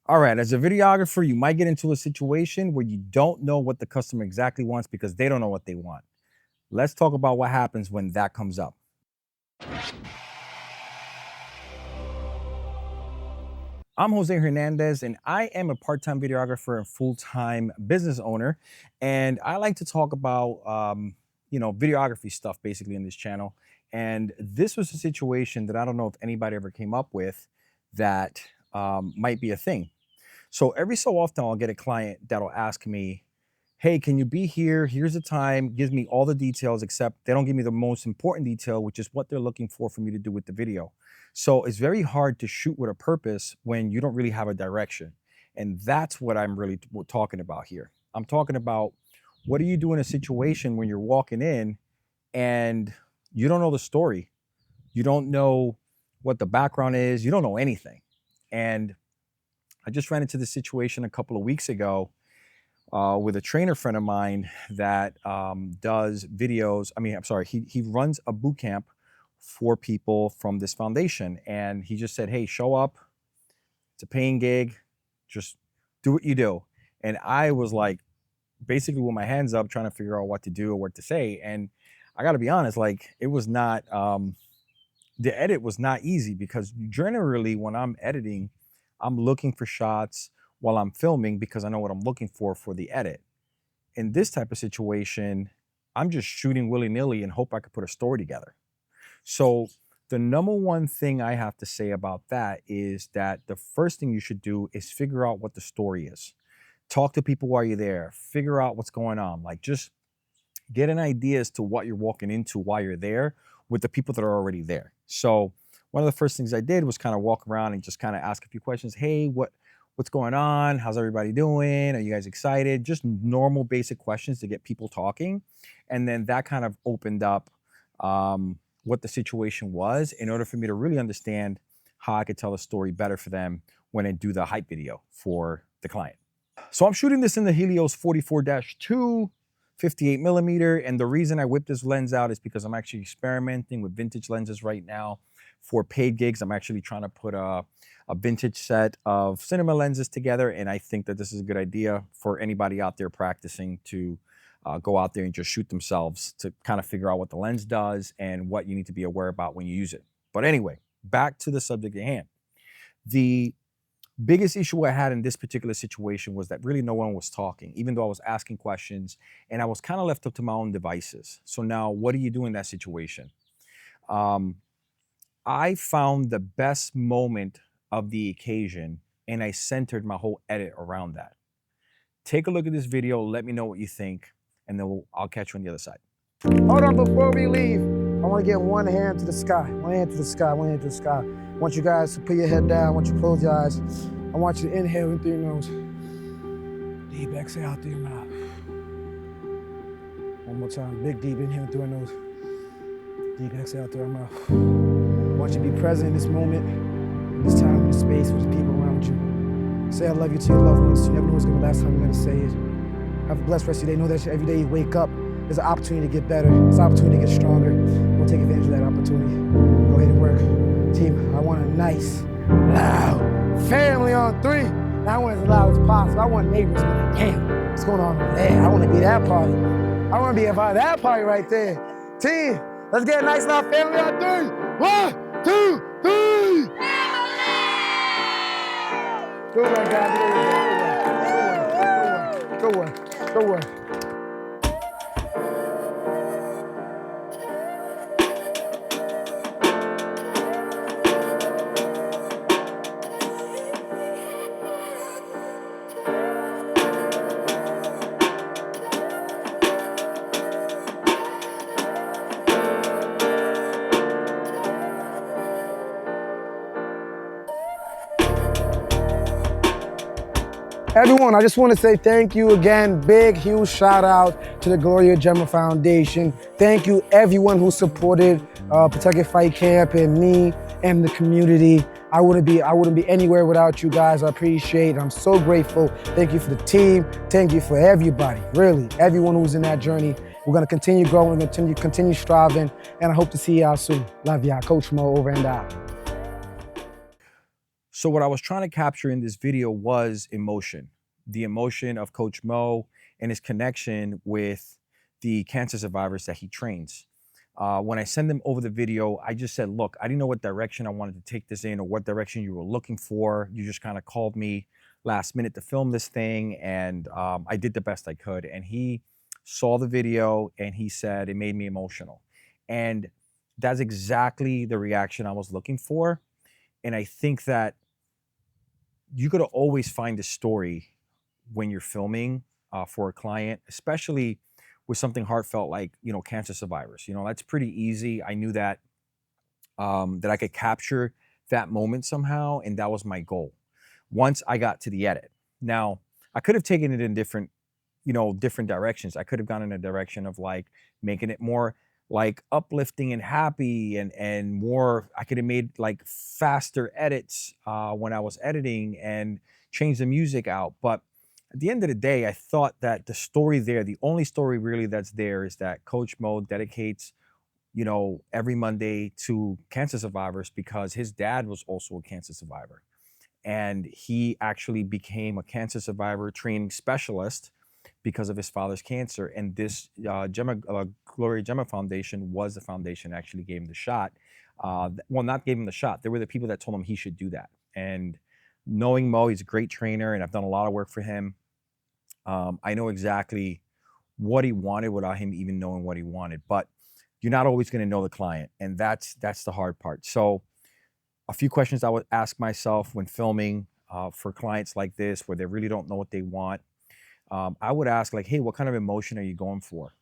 All right, as a videographer, you might get into a situation where you don't know what the customer exactly wants because they don't know what they want. Let's talk about what happens when that comes up. I'm Jose Hernandez, and I am a part-time videographer and full-time business owner. And I like to talk about, videography stuff basically in this channel. And this was a situation that I don't know if anybody ever came up with that might be a thing. So every so often I'll get a client that'll ask me, hey, can you be here? Here's the time, gives me all the details, except they don't give me the most important detail, which is what they're looking for me to do with the video. So it's very hard to shoot with a purpose when you don't really have a direction. And that's what I'm really talking about here. I'm talking about what do you do in a situation when you're walking in and you don't know the story? You don't know what the background is. You don't know anything. And I just ran into this situation a couple of weeks ago with a trainer friend of mine that does videos. He runs a boot camp for people from this foundation. And he just said, hey, show up. It's a paying gig. Just do what you do. And I was like, basically with my hands up, trying to figure out what to do or what to say. And I got to be honest, like it was not, the edit was not easy because generally when I'm editing, I'm looking for shots while I'm filming because I know what I'm looking for the edit. In this type of situation, I'm just shooting willy-nilly and hope I could put a story together. So the number one thing I have to say about that is that the first thing you should do is figure out what the story is. Talk to people while you're there, figure out what's going on. Like just get an idea as to what you're walking into while you're there with the people that are already there. So one of the first things I did was kind of walk around and just kind of ask a few questions. Hey, what's going on? How's everybody doing? Are you guys excited? Just normal basic questions to get people talking. And then that kind of opened up what the situation was in order for me to really understand how I could tell a story better for them when I do the hype video for the client. So I'm shooting this in the Helios 44-2, 58 millimeter. And the reason I whipped this lens out is because I'm actually experimenting with vintage lenses right now for paid gigs. I'm actually trying to put a vintage set of cinema lenses together. And I think that this is a good idea for anybody out there practicing to go out there and just shoot themselves to kind of figure out what the lens does and what you need to be aware about when you use it. But anyway, back to the subject at hand. The biggest issue I had in this particular situation was that really no one was talking, even though I was asking questions and I was kind of left up to my own devices. So now what do you do in that situation? I found the best moment of the occasion and I centered my whole edit around that. Take a look at this video, let me know what you think, and then I'll catch you on the other side. Hold on, before we leave, I want to get one hand to the sky, one hand to the sky, one hand to the sky. I want you guys to put your head down, I want you to close your eyes. I want you to inhale in through your nose. Deep exhale out through your mouth. One more time, big deep inhale through our nose. Deep exhale through our mouth. I want you to be present in this moment, in this time, in this space with the people around you. Say I love you to your loved ones. You never know what's going to be the last time you're going to say it. Have a blessed rest of your day. Know that every day you wake up, there's an opportunity to get better. There's an opportunity to get stronger. Don't take advantage of that opportunity. Go ahead and work. Team, I want a nice, loud family on 3. Now I want it as loud as possible. I want neighbors to be like, damn, what's going on over there? I want to be that party. I want to be a part of that party right there. Team, let's get a nice loud family on 3. 1, 2, 3. Good work, guys. Good work. Good work. Everyone, I just want to say thank you again. Big, huge shout out to the Gloria Gemma Foundation. Thank you everyone who supported Pawtucket Fight Camp and me and the community. I wouldn't be anywhere without you guys. I appreciate it. I'm so grateful. Thank you for the team. Thank you for everybody, really, everyone who's in that journey. We're gonna continue growing, we're gonna continue striving, and I hope to see y'all soon. Love y'all. Coach Mo over and out. So what I was trying to capture in this video was emotion, the emotion of Coach Mo and his connection with the cancer survivors that he trains. When I send them over the video, I just said, look, I didn't know what direction I wanted to take this in or what direction you were looking for. You just kind of called me last minute to film this thing, and I did the best I could. And he saw the video and he said it made me emotional. And that's exactly the reaction I was looking for. And I think that you got to always find a story when you're filming for a client, especially with something heartfelt like cancer survivors. That's pretty easy. I knew that that I could capture that moment somehow, and that was my goal. Once I got to the edit, now I could have taken it in different directions. I could have gone in a direction of like making it more like uplifting and happy and more. I could have made like faster edits when I was editing and change the music out. But at the end of the day, I thought that the story there, the only story really that's there is that Coach Mo dedicates every Monday to cancer survivors because his dad was also a cancer survivor. And he actually became a cancer survivor training specialist because of his father's cancer. And this Gloria Gemma Foundation was the foundation that actually gave him the shot. Well, not gave him the shot. They were the people that told him he should do that. And knowing Mo, he's a great trainer, and I've done a lot of work for him. I know exactly what he wanted without him even knowing what he wanted. But you're not always going to know the client, and that's the hard part. So a few questions I would ask myself when filming for clients like this, where they really don't know what they want. I would ask like, hey, what kind of emotion are you going for?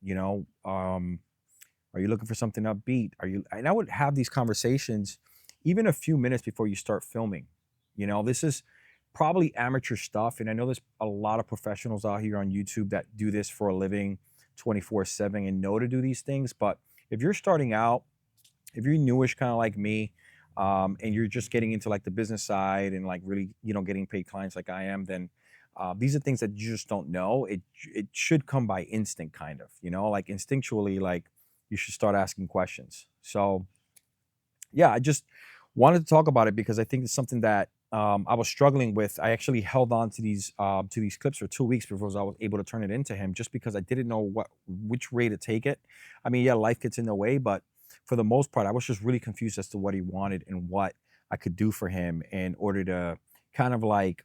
You know, are you looking for something upbeat? And I would have these conversations even a few minutes before you start filming. This is probably amateur stuff. And I know there's a lot of professionals out here on YouTube that do this for a living 24/7 and know to do these things. But if you're starting out, if you're newish, kind of like me, and you're just getting into like the business side and like really, getting paid clients like I am, then these are things that you just don't know. It should come by instinct, kind of, like instinctually, like you should start asking questions. So yeah, I just wanted to talk about it because I think it's something that I was struggling with. I actually held on to these clips for 2 weeks before I was able to turn it into him, just because I didn't know which way to take it. I mean, yeah, life gets in the way, but for the most part, I was just really confused as to what he wanted and what I could do for him in order to kind of like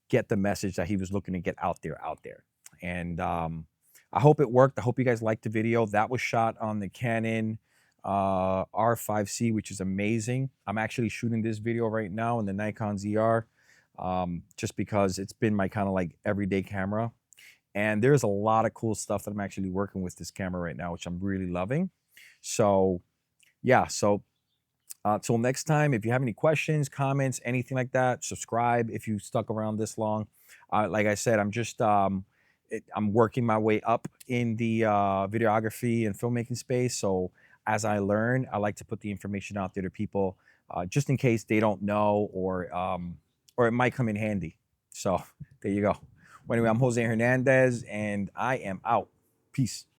get the message that he was looking to get out there. And I hope it worked. I hope you guys liked the video. That was shot on the Canon R5C, which is amazing. I'm actually shooting this video right now in the Nikon ZR, just because it's been my kind of like everyday camera. And there's a lot of cool stuff that I'm actually working with this camera right now, which I'm really loving. So yeah, so till next time, if you have any questions, comments, anything like that, subscribe if you stuck around this long. Like I said, I'm working my way up in the videography and filmmaking space. So as I learn, I like to put the information out there to people, just in case they don't know, or it might come in handy. So there you go. Well, anyway, I'm Jose Hernandez, and I am out. Peace.